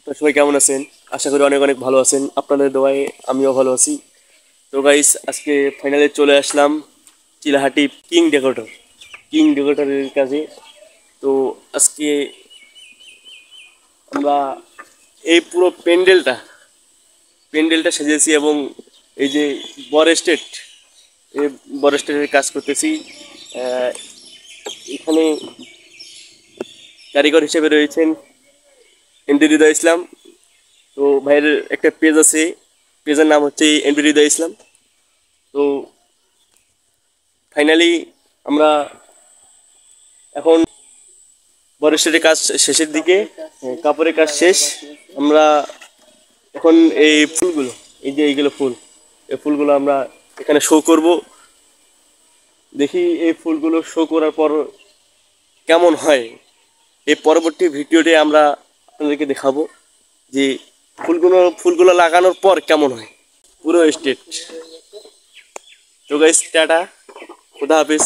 তো সবাই কেমন আছেন? আশা করি অনেক অনেক ভালো আছেন। আপনাদের দোয়ায় আমিও ভালো আছি। তো গাইস, আজকে ফাইনালে চলে আসলাম চিলাহাটি কিং ডেকোরেটরের কাছে। তো আজকে আমরা এই পুরো প্যান্ডেলটা সাজিয়েছি, এবং এই যে বর স্টেট এই বর স্টেটের কাজ করতেছি। আহ, এখানে কারিগর হিসেবে রয়েছেন এমডি হৃদয় ইসলাম। তো ভাইয়ের একটা পেজ আছে, পেজের নাম হচ্ছে এমডি হৃদয় ইসলাম। তো ফাইনালি আমরা এখন বরেস্টের কাজ শেষের দিকে, কাপড়ের কাজ শেষ। আমরা এখন এই ফুলগুলো, এই যে এইগুলো ফুল, এই ফুলগুলো আমরা এখানে শো করব। দেখি এই ফুলগুলো শো করার পর কেমন হয়। এই পরবর্তী ভিডিওতে আমরা আপনাদেরকে দেখাবো যে ফুলগুলো লাগানোর পর কেমন হয় পুরো স্টেট। তো গাইস, টাটা, খুদা হাফিজ।